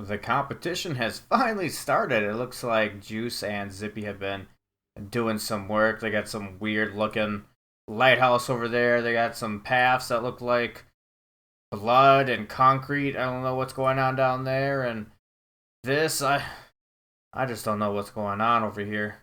The competition has finally started. It looks like Juice and Zippy have been doing some work. They got some weird looking lighthouse over there. They got some paths that look like blood and concrete. I don't know what's going on down there. And this, I just don't know what's going on over here.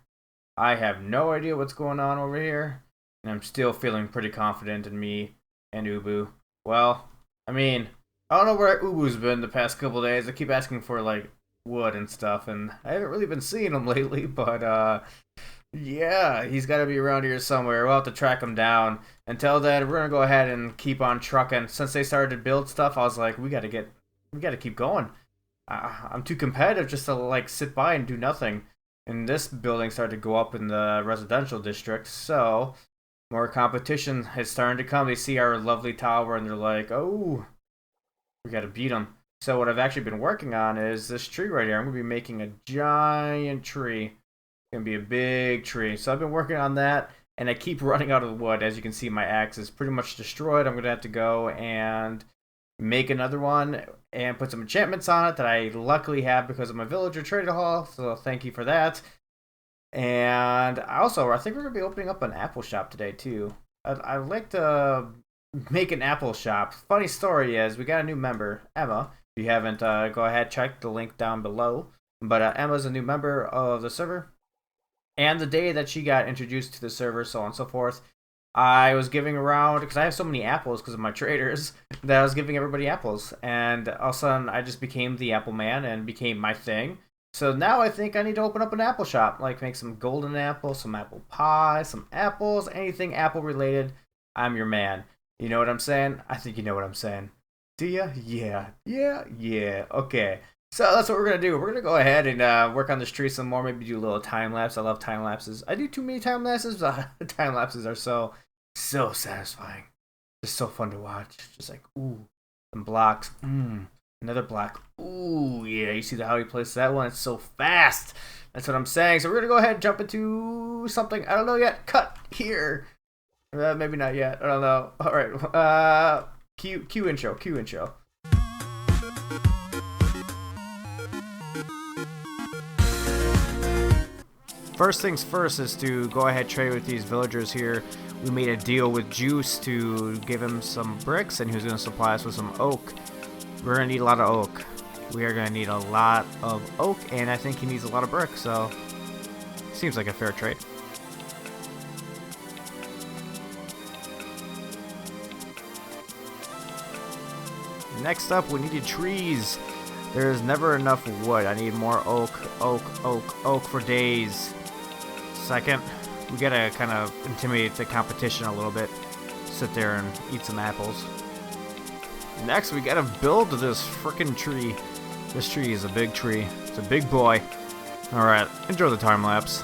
I have no idea what's going on over here. And I'm still feeling pretty confident in me and Ubu. Well, I mean, I don't know where Ubu's been the past couple days. I keep asking for like wood and stuff, and I haven't really been seeing him lately. But yeah, he's got to be around here somewhere. We'll have to track him down. Until then, we're gonna go ahead and keep on trucking. Since they started to build stuff, I was like, we gotta keep going. I'm too competitive just to like sit by and do nothing. And this building started to go up in the residential district, so more competition is starting to come. They see our lovely tower and they're like, oh, we gotta beat them. So what I've actually been working on is this tree right here. I'm gonna be making a giant tree. It's gonna be a big tree. So I've been working on that, and I keep running out of wood. As you can see, my axe is pretty much destroyed. I'm gonna have to go and make another one and put some enchantments on it that I luckily have because of my villager trader hall. So thank you for that. And also, I think we're gonna be opening up an apple shop today too. I'd like to make an apple shop. Funny story is, we got a new member, Emma. If you haven't, go ahead, check the link down below. But Emma's a new member of the server. And the day that she got introduced to the server, so on and so forth, I was giving around, because I have so many apples because of my traders, that I was giving everybody apples. And all of a sudden, I just became the apple man and became my thing. So now I think I need to open up an apple shop, like make some golden apples, some apple pie, some apples, anything apple related. I'm your man. You know what I'm saying? I think you know what I'm saying. Do ya? Yeah. Yeah. Okay. So that's what we're going to do. We're going to go ahead and work on this tree some more. Maybe do a little time lapse. I love time lapses. I do too many time lapses, but time lapses are so satisfying. Just so fun to watch. Just like, ooh, some blocks. Another block. Ooh, yeah. You see how he plays that one? It's so fast. That's what I'm saying. So we're going to go ahead and jump into something. I don't know yet. Cut here. Maybe not yet. I don't know. All right. Cue intro. Cue intro. First things first is to go ahead and trade with these villagers here. We made a deal with Juice to give him some bricks, and he was going to supply us with some oak. We're going to need a lot of oak. We are going to need a lot of oak, and I think he needs a lot of bricks, so seems like a fair trade. Next up, we needed trees. There's never enough wood. I need more oak for days. Second, we gotta kind of intimidate the competition a little bit. Sit there and eat some apples. Next, we gotta build this frickin' tree. This tree is a big tree. It's a big boy. Alright, enjoy the time lapse.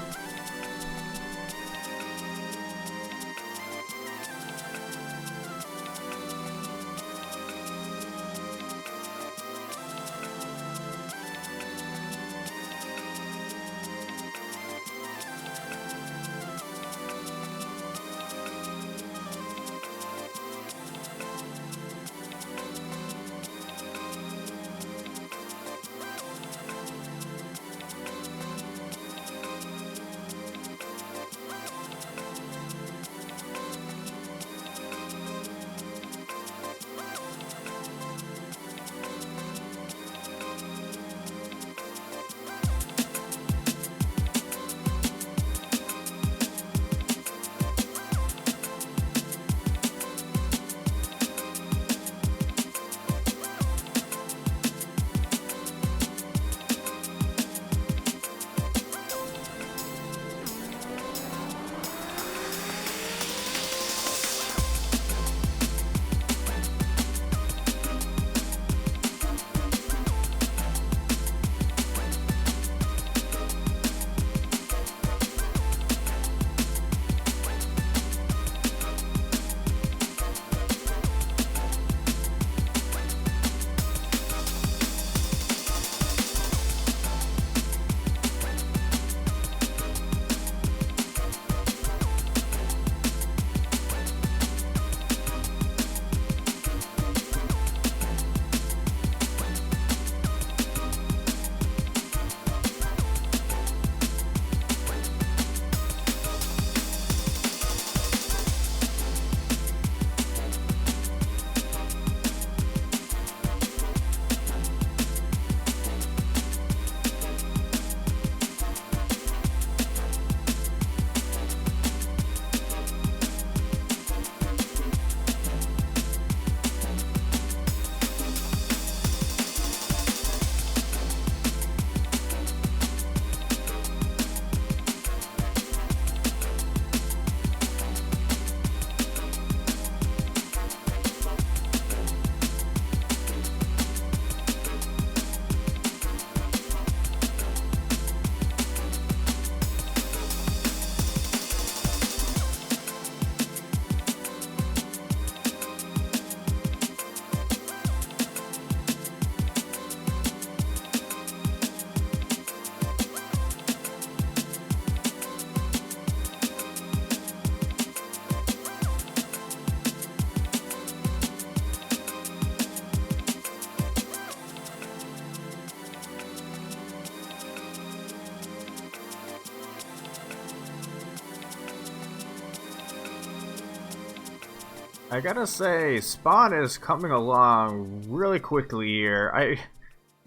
I gotta say, Spawn is coming along really quickly here.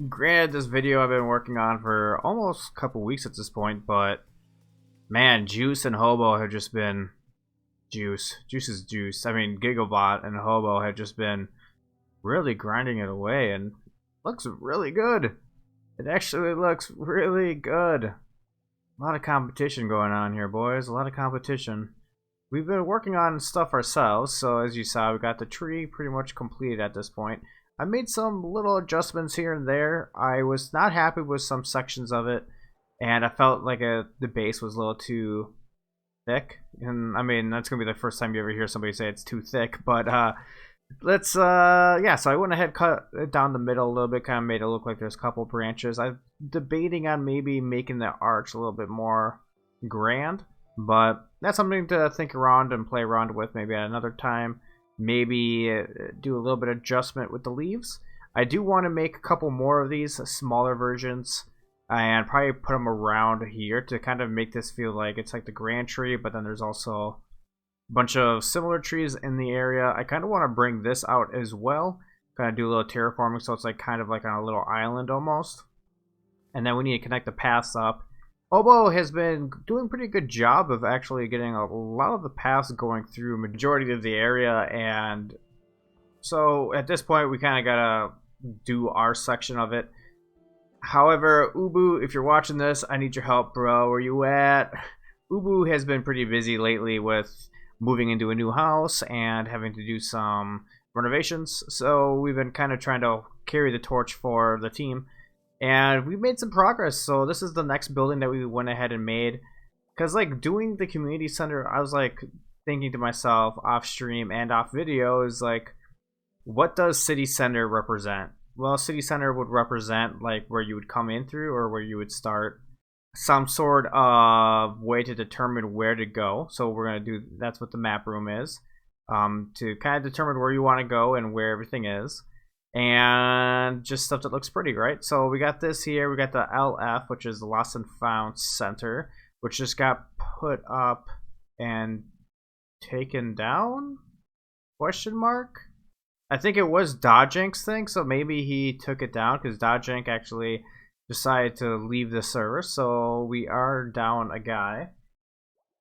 Granted, this video I've been working on for almost a couple weeks at this point, but man, Juice and Hobo have just been Juice. Juice is Juice. I mean, Gigabot and Hobo have just been really grinding it away, and looks really good. It actually looks really good. A lot of competition going on here, boys. A lot of competition. We've been working on stuff ourselves, so as you saw, we got the tree pretty much completed at this point. I made some little adjustments here and there. I was not happy with some sections of it, and I felt like the base was a little too thick. And I mean, that's gonna be the first time you ever hear somebody say it's too thick, but yeah, so I went ahead, cut it down the middle a little bit, kind of made it look like there's a couple branches. I'm debating on maybe making the arch a little bit more grand, but that's something to think around and play around with maybe at another time. Maybe do a little bit of adjustment with the leaves. I do want to make a couple more of these smaller versions and probably put them around here to kind of make this feel like it's like the grand tree, but then there's also bunch of similar trees in the area. I kind of want to bring this out as well, kind of do a little terraforming so it's like kind of like on a little island almost. And then we need to connect the paths up. Obo has been doing a pretty good job of actually getting a lot of the paths going through majority of the area, and so at this point we kind of gotta do our section of it. However, Ubu, if you're watching this, I need your help, bro. Where you at? Ubu has been pretty busy lately with moving into a new house and having to do some renovations, so we've been kind of trying to carry the torch for the team, and we've made some progress. So this is the next building that we went ahead and made, because like doing the community center, I was like thinking to myself off stream and off video, is like, what does city center represent? Well, city center would represent like where you would come in through or where you would start, some sort of way to determine where to go. So we're going to do, that's what the map room is, to kind of determine where you want to go and where everything is, and just stuff that looks pretty, right? So we got this here, we got the LF, which is the Lost and Found Center, which just got put up and taken down, question mark. I think it was Dojink's thing, so maybe he took it down because Dojink actually decided to leave the server, so we are down a guy.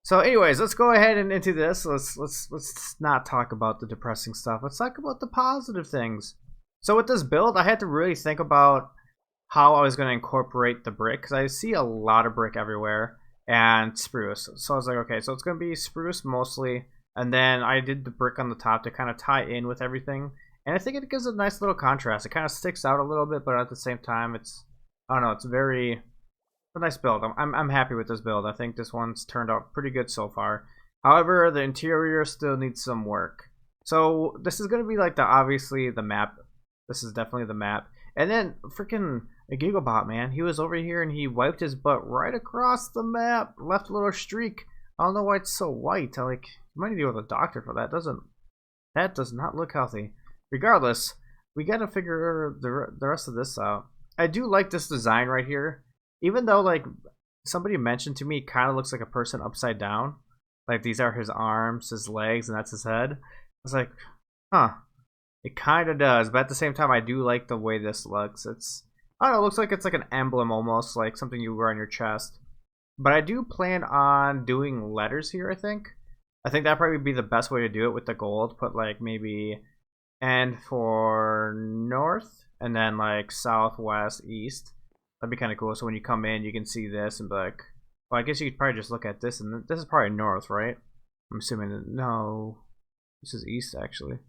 So anyways, let's go ahead and into this. Let's not talk about the depressing stuff. Let's talk about the positive things. So with this build, I had to really think about how I was going to incorporate the brick, because I see a lot of brick everywhere and spruce. So I was like, okay, so it's going to be spruce mostly, and then I did the brick on the top to kind of tie in with everything, and I think it gives a nice little contrast. It kind of sticks out a little bit, but at the same time, it's, I don't know, it's a nice build. I'm happy with this build. I think this one's turned out pretty good so far. However, the interior still needs some work. So this is going to be like obviously the map. This is definitely the map. And then freaking a Gigabot, man, he was over here and he wiped his butt right across the map, left a little streak. I don't know why it's so white. You might need to go to the doctor for that. That does not look healthy. Regardless, we got to figure the rest of this out. I do like this design right here, even though like somebody mentioned to me, it kind of looks like a person upside down. Like these are his arms, his legs, and that's his head. I was like, huh, it kind of does, but at the same time, I do like the way this looks. It's, I don't know, it looks like it's like an emblem almost, like something you wear on your chest. But I do plan on doing letters here, I think. I think that'd probably be the best way to do it with the gold. Put like maybe N for north, and then like southwest, east. That'd be kind of cool. So when you come in, you can see this and be like, well, I guess you could probably just look at this, and this is probably north, right? I'm assuming that, no, this is east actually.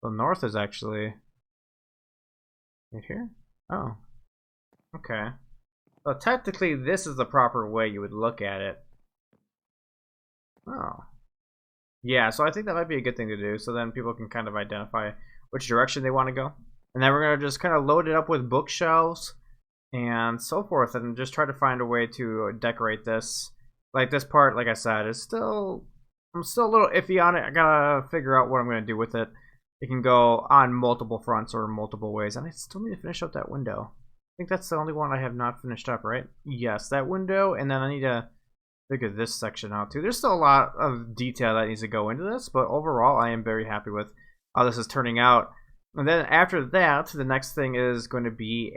So north is actually right here. Oh, okay. So technically, this is the proper way you would look at it. Oh. Yeah, so I think that might be a good thing to do, so then people can kind of identify which direction they want to go. And then we're going to just kind of load it up with bookshelves and so forth, and just try to find a way to decorate this. Like this part, like I said, is still, I'm still a little iffy on it. I gotta figure out what I'm going to do with it. It can go on multiple fronts or multiple ways, and I still need to finish up that window. I think that's the only one I have not finished up, right? Yes, that window, and then I need to figure this section out too. There's still a lot of detail that needs to go into this, but overall I am very happy with how this is turning out. And then after that, the next thing is going to be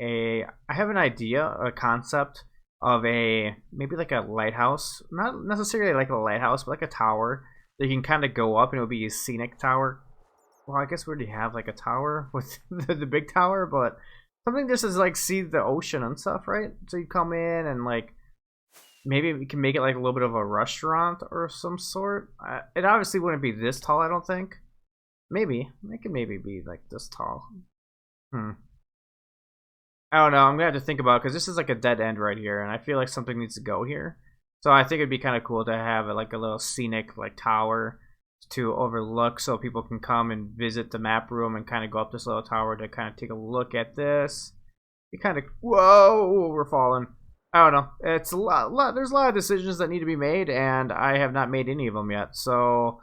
I have an idea, a concept of maybe like a lighthouse. Not necessarily like a lighthouse, but like a tower that you can kind of go up and it'll be a scenic tower. Well, I guess we already have like a tower with the big tower, but something just is like see the ocean and stuff, right? So you come in and like maybe we can make it like a little bit of a restaurant or some sort. It obviously wouldn't be this tall, I don't think. Maybe. It could maybe be like this tall. I don't know. I'm going to have to think about it because this is like a dead end right here. And I feel like something needs to go here. So I think it'd be kind of cool to have like a little scenic like tower to overlook so people can come and visit the map room and kind of go up this little tower to kind of take a look at this. You kind of... Whoa! We're falling. I don't know. It's a lot. There's a lot of decisions that need to be made. And I have not made any of them yet. So...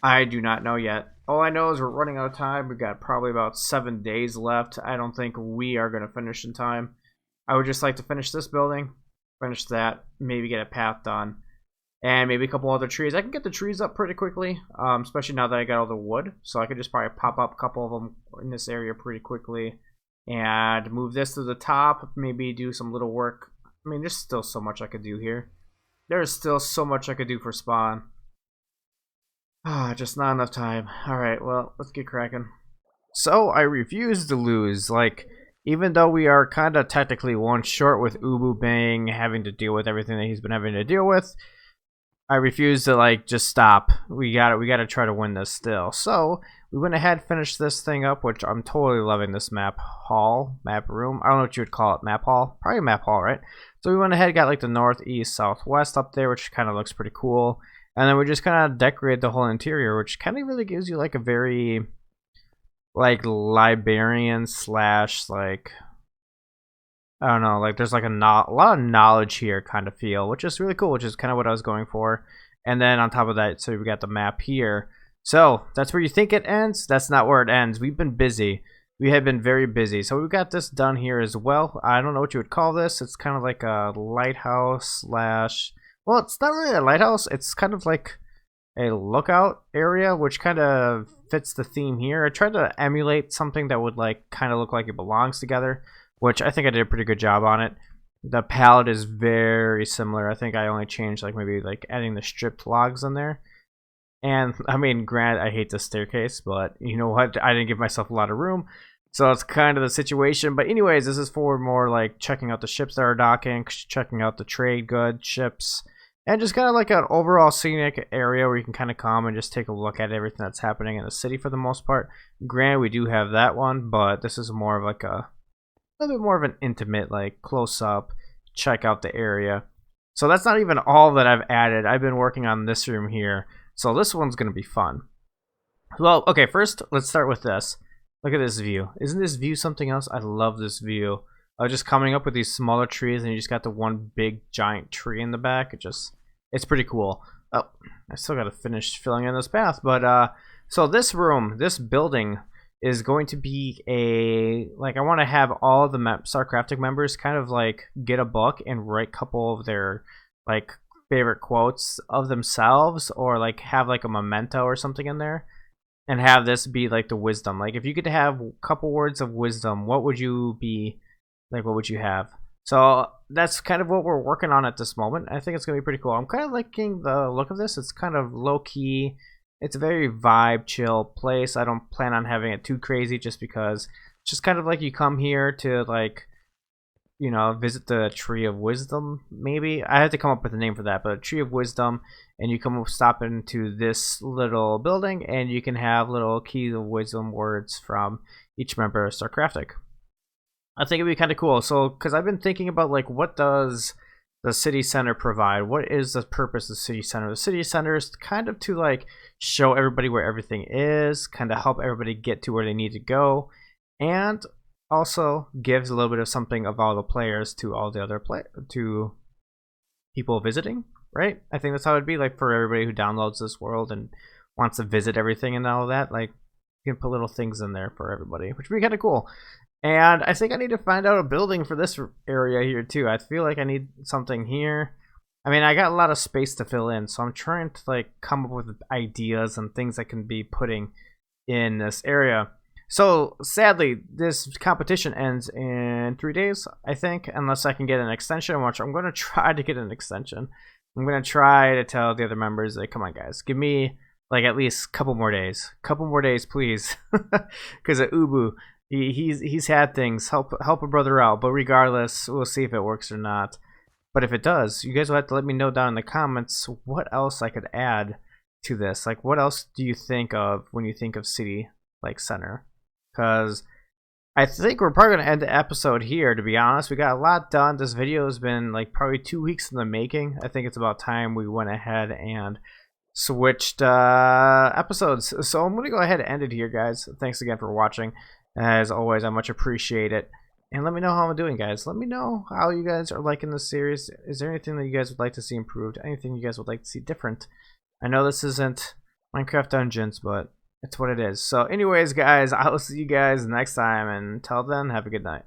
I do not know yet. All I know is we're running out of time. We've got probably about 7 days left. I don't think we are going to finish in time. I would just like to finish this building, finish that, maybe get a path done, and maybe a couple other trees. I can get the trees up pretty quickly, especially now that I got all the wood. So I could just probably pop up a couple of them in this area pretty quickly and move this to the top, maybe do some little work. I mean, there's still so much I could do here. There's still so much I could do for spawn. Just not enough time. Alright, well, let's get cracking. So, I refuse to lose. Like, even though we are kind of technically one short with Ubu Bang having to deal with everything that he's been having to deal with, I refuse to, like, just stop. We gotta try to win this still. So, we went ahead and finished this thing up, which I'm totally loving this map room. I don't know what you would call it, map hall? Probably map hall, right? So, we went ahead and got, like, the north, east, southwest up there, which kind of looks pretty cool. And then we just kind of decorated the whole interior, which kind of really gives you like a very like librarian slash like I don't know, like there's like a lot of knowledge here kind of feel, which is really cool, which is kind of what I was going for. And then on top of that, so we got the map here. So that's where you think it ends. That's not where it ends. We've been busy. We have been very busy. So we've got this done here as well. I don't know what you would call this. It's kind of like a lighthouse slash... Well, it's not really a lighthouse. It's kind of like a lookout area, which kind of fits the theme here. I tried to emulate something that would like kind of look like it belongs together, which I think I did a pretty good job on it. The palette is very similar. I think I only changed like maybe like adding the stripped logs in there. And I mean, granted, I hate the staircase, but you know what? I didn't give myself a lot of room. So it's kind of the situation. But anyways, this is for more like checking out the ships that are docking, checking out the trade goods ships. And just kind of like an overall scenic area where you can kind of come and just take a look at everything that's happening in the city for the most part. Granted, we do have that one, but this is more of like a little bit more of an intimate, like close up, check out the area. So that's not even all that I've added. I've been working on this room here. So this one's going to be fun. Well, okay, first let's start with this. Look at this view. Isn't this view something else? I love this view. Just coming up with these smaller trees and you just got the one big giant tree in the back. It's pretty cool. Oh, I still got to finish filling in this path. But, so this room, this building is going to be like, I want to have all of the SarCRAFTic members kind of like get a book and write a couple of their like favorite quotes of themselves, or like have like a memento or something in there, and have this be like the wisdom. Like if you could have a couple words of wisdom, what would you be like? What would you have? So that's kind of what we're working on at this moment. I think it's going to be pretty cool. I'm kind of liking the look of this. It's kind of low-key. It's a very vibe, chill place. I don't plan on having it too crazy just because it's just kind of like you come here to, like, you know, visit the Tree of Wisdom, maybe. I had to come up with a name for that, but a Tree of Wisdom, and you come stop into this little building, and you can have little keys of wisdom words from each member of SarCRAFTic. I think it'd be kind of cool. So, because I've been thinking about, like, what does the city center provide? What is the purpose of the city center? The city center is kind of to, like, show everybody where everything is, kind of help everybody get to where they need to go, and also gives a little bit of something of all the players to all the other to people visiting, right? I think that's how it'd be, like, for everybody who downloads this world and wants to visit everything and all that. Like, you can put little things in there for everybody, which would be kind of cool. And I think I need to find out a building for this area here too. I feel like I need something here. I mean, I got a lot of space to fill in, so I'm trying to like come up with ideas and things I can be putting in this area. So sadly, this competition ends in 3 days, I think, unless I can get an extension, which I'm going to try to get an extension. I'm going to try to tell the other members, like, come on, guys, give me like at least a couple more days, please, because Ubu, he's had things, help a brother out, but regardless, we'll see if it works or not. But if it does, you guys will have to let me know down in the comments what else I could add to this. Like, what else do you think of when you think of city like center? Because I think we're probably going to end the episode here, to be honest. We got a lot done. This video has been like probably 2 weeks in the making. I think it's about time we went ahead and switched episodes. So I'm going to go ahead and end it here, guys. Thanks again for watching. As always, I much appreciate it. And let me know how I'm doing, guys. Let me know how you guys are liking this series. Is there anything that you guys would like to see improved? Anything you guys would like to see different? I know this isn't Minecraft Dungeons, but it's what it is. So anyways, guys, I will see you guys next time. And until then, have a good night.